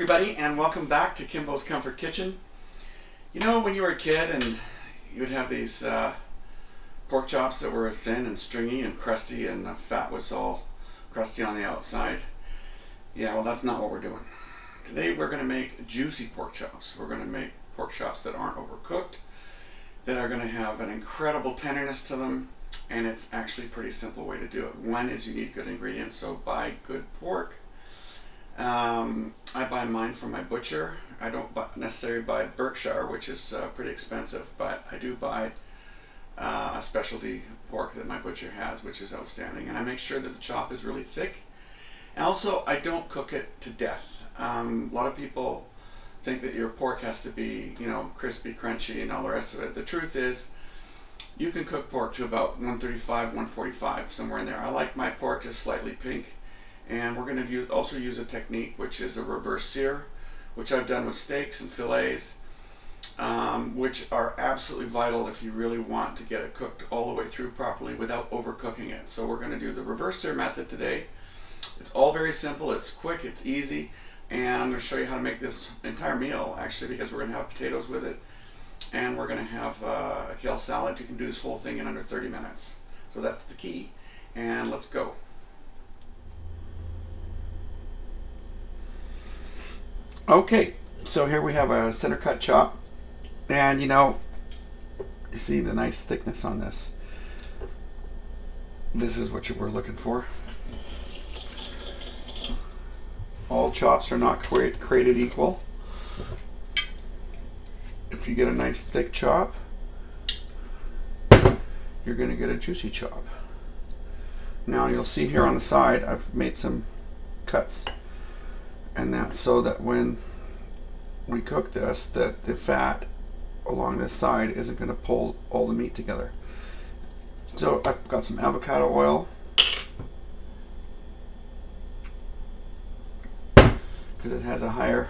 everybody, and welcome back to Kimbo's Comfort Kitchen. You know, when you were a kid and you would have these pork chops that were thin and stringy and crusty, and the fat was all crusty on the outside? Yeah, well, that's not what we're doing. Today we're going to make juicy pork chops. We're going to make pork chops that aren't overcooked, that are going to have an incredible tenderness to them, and it's actually a pretty simple way to do it. One is you need good ingredients, so buy good pork. I buy mine from my butcher. I don't necessarily buy Berkshire, which is pretty expensive, but I do buy a specialty pork that my butcher has, which is outstanding. And I make sure that the chop is really thick. And also, I don't cook it to death. A lot of people think that your pork has to be, you know, crispy, crunchy, and all the rest of it. The truth is, you can cook pork to about 135, 145, somewhere in there. I like my pork just slightly pink. And we're going to also use a technique which is a reverse sear, which I've done with steaks and fillets, which are absolutely vital if you really want to get it cooked all the way through properly without overcooking it. So we're going to do the reverse sear method today. It's all very simple, it's quick, it's easy, and I'm going to show you how to make this entire meal actually, because we're going to have potatoes with it, and we're going to have a kale salad. You can do this whole thing in under 30 minutes. So that's the key, and let's go. Okay, so here we have a center cut chop, and you know, you see the nice thickness on this. This is what we're looking for. All chops are not created equal. If you get a nice thick chop, you're going to get a juicy chop. Now you'll see here on the side I've made some cuts. And that's so that when we cook this, that the fat along this side isn't going to pull all the meat together. So I've got some avocado oil, because it has a higher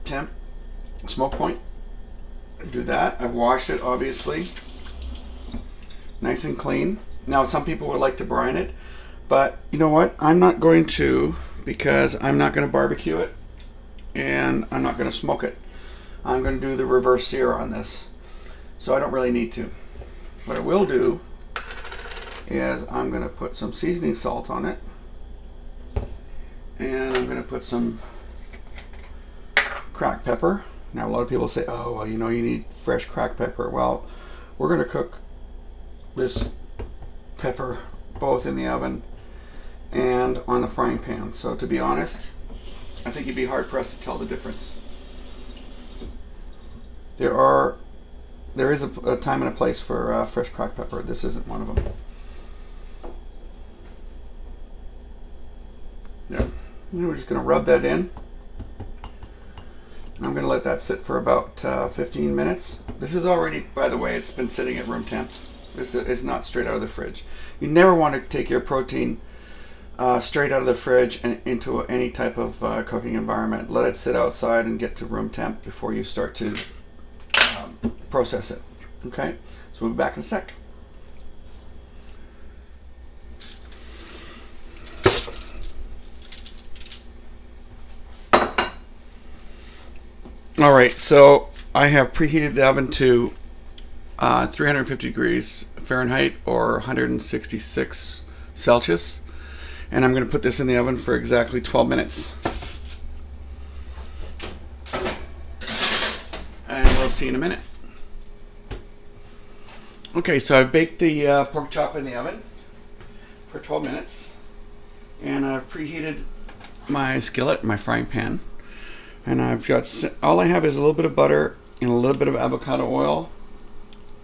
temp smoke point. Do that. I've washed it, obviously, nice and clean. Now some people would like to brine it, but you know what? I'm not going to, because I'm not going to barbecue it and I'm not going to smoke it. I'm going to do the reverse sear on this. So I don't really need to. What I will do is I'm going to put some seasoning salt on it. And I'm going to put some cracked pepper. Now a lot of people say, oh, well, you know, you need fresh cracked pepper. Well, we're going to cook this pepper both in the oven and on the frying pan. So to be honest, I think you'd be hard pressed to tell the difference. There is a time and a place for fresh cracked pepper. This isn't one of them. Yeah, and we're just going to rub that in. I'm going to let that sit for about 15 minutes. This is already, by the way, it's been sitting at room temp. This is not straight out of the fridge. You never want to take your protein straight out of the fridge and into any type of cooking environment. Let it sit outside and get to room temp before you start to process it. Okay, so we'll be back in a sec. All right, so I have preheated the oven to 350 degrees Fahrenheit or 166 Celsius. And I'm going to put this in the oven for exactly 12 minutes. And we'll see in a minute. Okay, so I've baked the pork chop in the oven for 12 minutes. And I've preheated my skillet, my frying pan. And I've got, all I have is a little bit of butter and a little bit of avocado oil,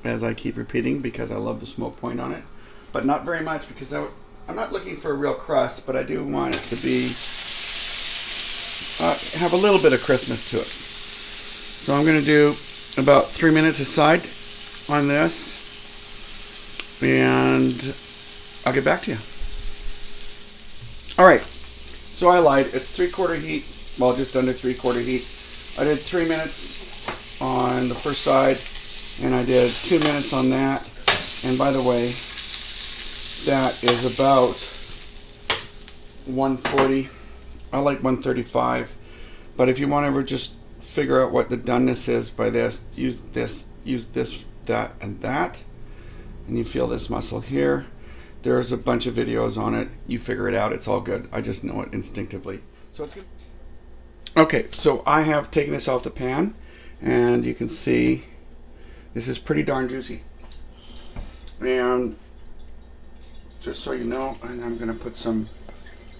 as I keep repeating, because I love the smoke point on it. But not very much, because I'm not looking for a real crust, but I do want it to be, have a little bit of crispness to it. So I'm going to do about 3 minutes aside on this, and I'll get back to you. All right, so I lied. It's 3/4 heat, well, just under 3/4 heat. I did 3 minutes on the first side, and I did 2 minutes on that. And by the way, that is about 140 I like 135, but if you want to just figure out what the doneness is by this, use this, that, and that, and you feel this muscle here. There's a bunch of videos on it. You figure it out. It's all good. I just know it instinctively. So it's good. Okay, so I have taken this off the pan, and you can see this is pretty darn juicy. And just so you know, and I'm going to put some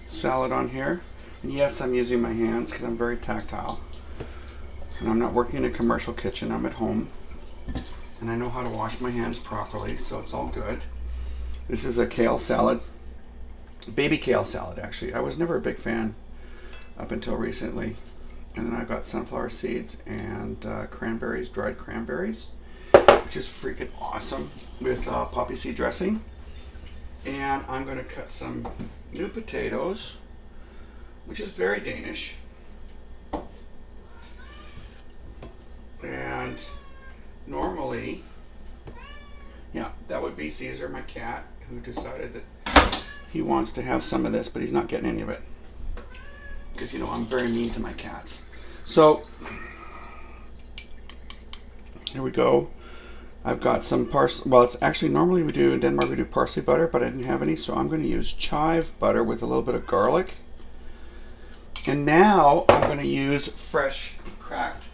salad on here. And yes, I'm using my hands because I'm very tactile. And I'm not working in a commercial kitchen. I'm at home. And I know how to wash my hands properly, so it's all good. This is a kale salad. Baby kale salad, actually. I was never a big fan up until recently. And then I've got sunflower seeds and cranberries, dried cranberries, which is freaking awesome with poppy seed dressing. And I'm going to cut some new potatoes, which is very Danish. And normally, yeah, that would be Caesar, my cat, who decided that he wants to have some of this, but he's not getting any of it. Because, you know, I'm very mean to my cats. So, here we go. I've got some parsley. Well, it's actually, normally we do, in Denmark, we do parsley butter, but I didn't have any, so I'm going to use chive butter with a little bit of garlic. And now I'm going to use fresh cracked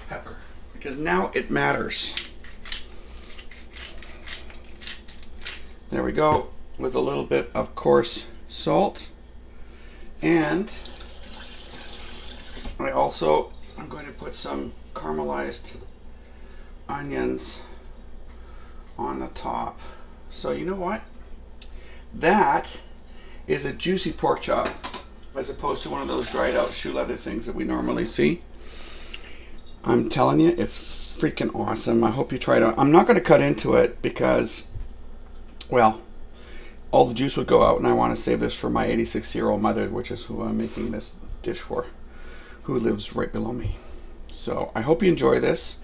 pepper, because now it matters. There we go, with a little bit of coarse salt. And I'm going to put some caramelized onions on the top. So you know what? That is a juicy pork chop, as opposed to one of those dried out shoe leather things that we normally see. I'm telling you, it's freaking awesome. I hope you try it out. I'm not going to cut into it because, well, all the juice would go out, and I want to save this for my 86-year-old mother, which is who I'm making this dish for, who lives right below me. So I hope you enjoy this.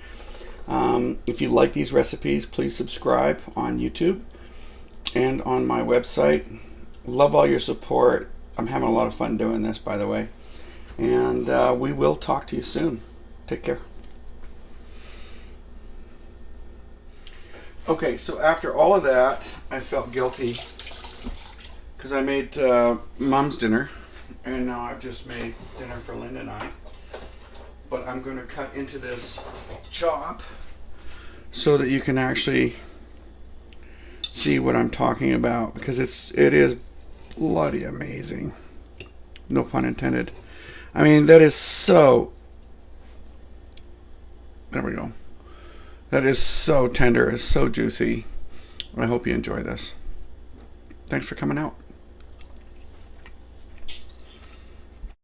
If you like these recipes, please subscribe on YouTube and on my website. Love all your support. I'm having a lot of fun doing this, by the way. And we will talk to you soon. Take care. Okay, so after all of that, I felt guilty because I made Mom's dinner, and now I've just made dinner for Linda and I. But I'm going to cut into this chop so that you can actually see what I'm talking about, because it is bloody amazing. No pun intended. I mean, that is so... There we go. That is so tender. It's so juicy. I hope you enjoy this. Thanks for coming out.